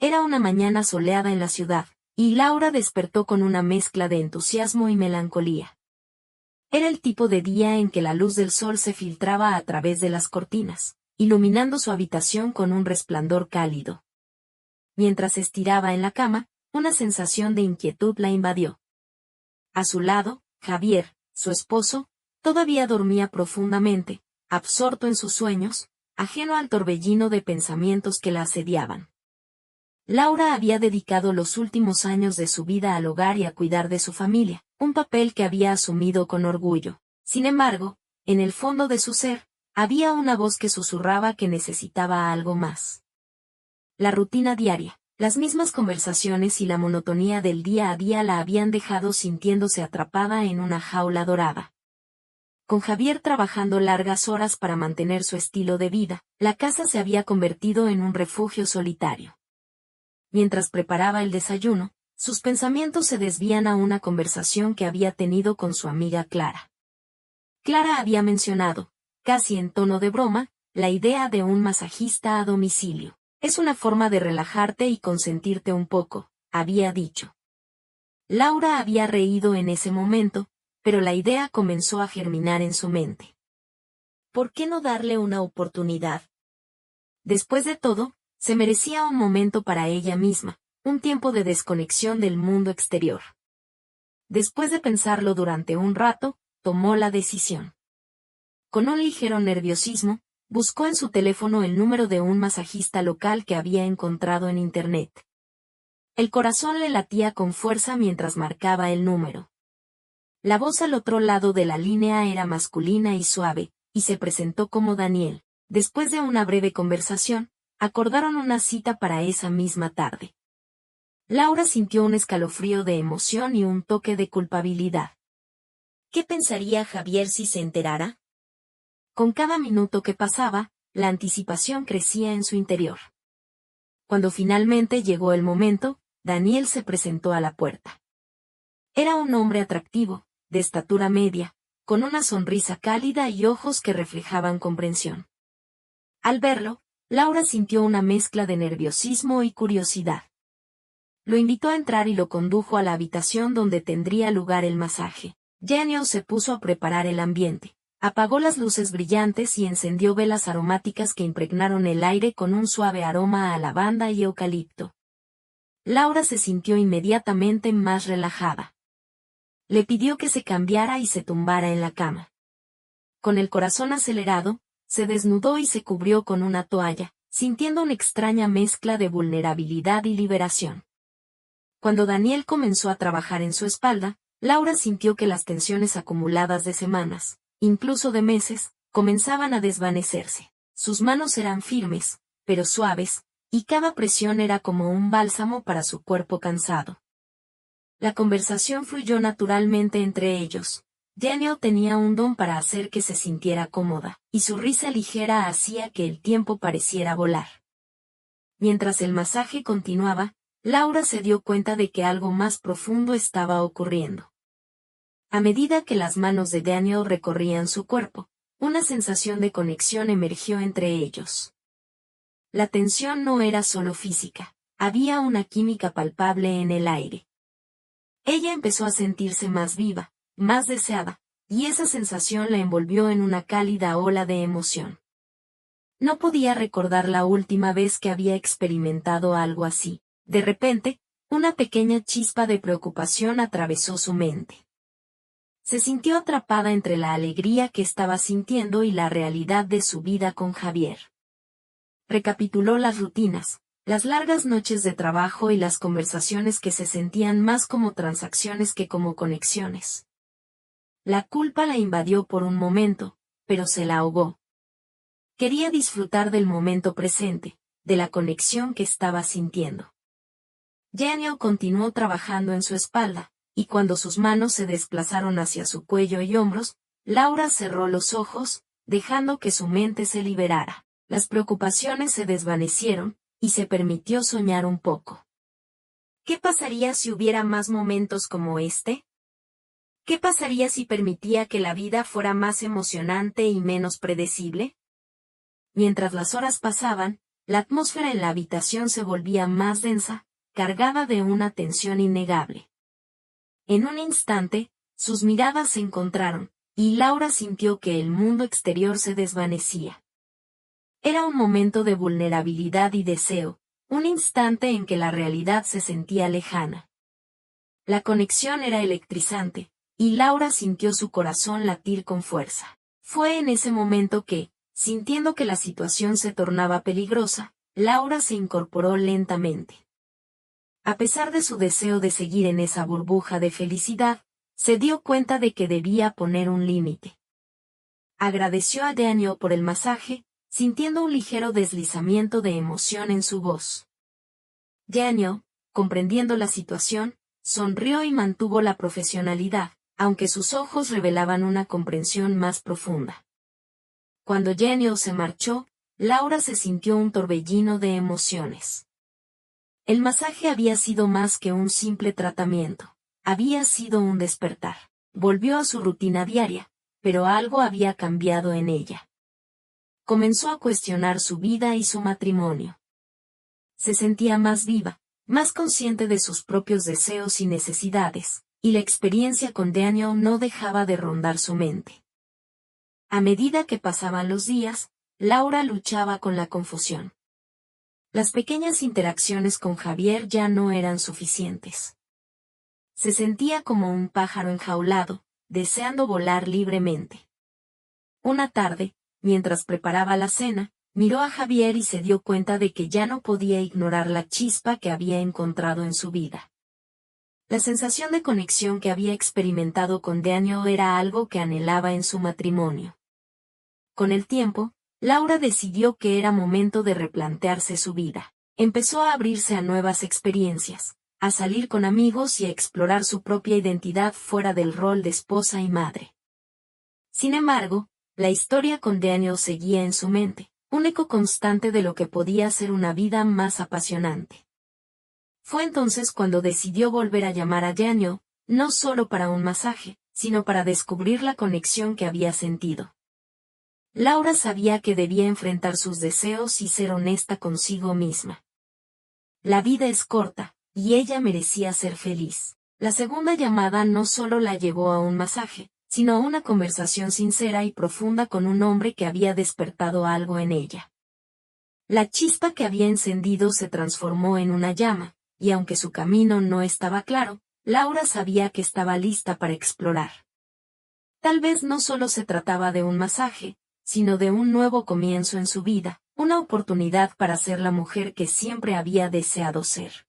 Era una mañana soleada en la ciudad, y Laura despertó con una mezcla de entusiasmo y melancolía. Era el tipo de día en que la luz del sol se filtraba a través de las cortinas, iluminando su habitación con un resplandor cálido. Mientras se estiraba en la cama, una sensación de inquietud la invadió. A su lado, Javier, su esposo, todavía dormía profundamente, absorto en sus sueños, ajeno al torbellino de pensamientos que la asediaban. Laura había dedicado los últimos años de su vida al hogar y a cuidar de su familia, un papel que había asumido con orgullo. Sin embargo, en el fondo de su ser, había una voz que susurraba que necesitaba algo más. La rutina diaria, las mismas conversaciones y la monotonía del día a día la habían dejado sintiéndose atrapada en una jaula dorada. Con Javier trabajando largas horas para mantener su estilo de vida, la casa se había convertido en un refugio solitario. Mientras preparaba el desayuno, sus pensamientos se desvían a una conversación que había tenido con su amiga Clara. Clara había mencionado, casi en tono de broma, la idea de un masajista a domicilio. Es una forma de relajarte y consentirte un poco, había dicho. Laura había reído en ese momento, pero la idea comenzó a germinar en su mente. ¿Por qué no darle una oportunidad? Después de todo, se merecía un momento para ella misma, un tiempo de desconexión del mundo exterior. Después de pensarlo durante un rato, tomó la decisión. Con un ligero nerviosismo, buscó en su teléfono el número de un masajista local que había encontrado en Internet. El corazón le latía con fuerza mientras marcaba el número. La voz al otro lado de la línea era masculina y suave, y se presentó como Daniel. Después de una breve conversación, acordaron una cita para esa misma tarde. Laura sintió un escalofrío de emoción y un toque de culpabilidad. ¿Qué pensaría Javier si se enterara? Con cada minuto que pasaba, la anticipación crecía en su interior. Cuando finalmente llegó el momento, Daniel se presentó a la puerta. Era un hombre atractivo, de estatura media, con una sonrisa cálida y ojos que reflejaban comprensión. Al verlo, Laura sintió una mezcla de nerviosismo y curiosidad. Lo invitó a entrar y lo condujo a la habitación donde tendría lugar el masaje. Daniel se puso a preparar el ambiente. Apagó las luces brillantes y encendió velas aromáticas que impregnaron el aire con un suave aroma a lavanda y eucalipto. Laura se sintió inmediatamente más relajada. Le pidió que se cambiara y se tumbara en la cama. Con el corazón acelerado, se desnudó y se cubrió con una toalla, sintiendo una extraña mezcla de vulnerabilidad y liberación. Cuando Daniel comenzó a trabajar en su espalda, Laura sintió que las tensiones acumuladas de semanas, incluso de meses, comenzaban a desvanecerse. Sus manos eran firmes, pero suaves, y cada presión era como un bálsamo para su cuerpo cansado. La conversación fluyó naturalmente entre ellos. Daniel tenía un don para hacer que se sintiera cómoda, y su risa ligera hacía que el tiempo pareciera volar. Mientras el masaje continuaba, Laura se dio cuenta de que algo más profundo estaba ocurriendo. A medida que las manos de Daniel recorrían su cuerpo, una sensación de conexión emergió entre ellos. La tensión no era solo física, había una química palpable en el aire. Ella empezó a sentirse más viva, más deseada, y esa sensación la envolvió en una cálida ola de emoción. No podía recordar la última vez que había experimentado algo así. De repente, una pequeña chispa de preocupación atravesó su mente. Se sintió atrapada entre la alegría que estaba sintiendo y la realidad de su vida con Javier. Recapituló las rutinas, las largas noches de trabajo y las conversaciones que se sentían más como transacciones que como conexiones. La culpa la invadió por un momento, pero se la ahogó. Quería disfrutar del momento presente, de la conexión que estaba sintiendo. Daniel continuó trabajando en su espalda, y cuando sus manos se desplazaron hacia su cuello y hombros, Laura cerró los ojos, dejando que su mente se liberara. Las preocupaciones se desvanecieron, y se permitió soñar un poco. ¿Qué pasaría si hubiera más momentos como este? ¿Qué pasaría si permitía que la vida fuera más emocionante y menos predecible? Mientras las horas pasaban, la atmósfera en la habitación se volvía más densa, cargada de una tensión innegable. En un instante, sus miradas se encontraron, y Laura sintió que el mundo exterior se desvanecía. Era un momento de vulnerabilidad y deseo, un instante en que la realidad se sentía lejana. La conexión era electrizante, y Laura sintió su corazón latir con fuerza. Fue en ese momento que, sintiendo que la situación se tornaba peligrosa, Laura se incorporó lentamente. A pesar de su deseo de seguir en esa burbuja de felicidad, se dio cuenta de que debía poner un límite. Agradeció a Daniel por el masaje, sintiendo un ligero deslizamiento de emoción en su voz. Daniel, comprendiendo la situación, sonrió y mantuvo la profesionalidad, aunque sus ojos revelaban una comprensión más profunda. Cuando Daniel se marchó, Laura se sintió un torbellino de emociones. El masaje había sido más que un simple tratamiento, había sido un despertar. Volvió a su rutina diaria, pero algo había cambiado en ella. Comenzó a cuestionar su vida y su matrimonio. Se sentía más viva, más consciente de sus propios deseos y necesidades, y la experiencia con Daniel no dejaba de rondar su mente. A medida que pasaban los días, Laura luchaba con la confusión. Las pequeñas interacciones con Javier ya no eran suficientes. Se sentía como un pájaro enjaulado, deseando volar libremente. Una tarde, mientras preparaba la cena, miró a Javier y se dio cuenta de que ya no podía ignorar la chispa que había encontrado en su vida. La sensación de conexión que había experimentado con Daniel era algo que anhelaba en su matrimonio. Con el tiempo, Laura decidió que era momento de replantearse su vida. Empezó a abrirse a nuevas experiencias, a salir con amigos y a explorar su propia identidad fuera del rol de esposa y madre. Sin embargo, la historia con Daniel seguía en su mente, un eco constante de lo que podía ser una vida más apasionante. Fue entonces cuando decidió volver a llamar a Daniel, no solo para un masaje, sino para descubrir la conexión que había sentido. Laura sabía que debía enfrentar sus deseos y ser honesta consigo misma. La vida es corta, y ella merecía ser feliz. La segunda llamada no solo la llevó a un masaje, sino a una conversación sincera y profunda con un hombre que había despertado algo en ella. La chispa que había encendido se transformó en una llama, y aunque su camino no estaba claro, Laura sabía que estaba lista para explorar. Tal vez no solo se trataba de un masaje, sino de un nuevo comienzo en su vida, una oportunidad para ser la mujer que siempre había deseado ser.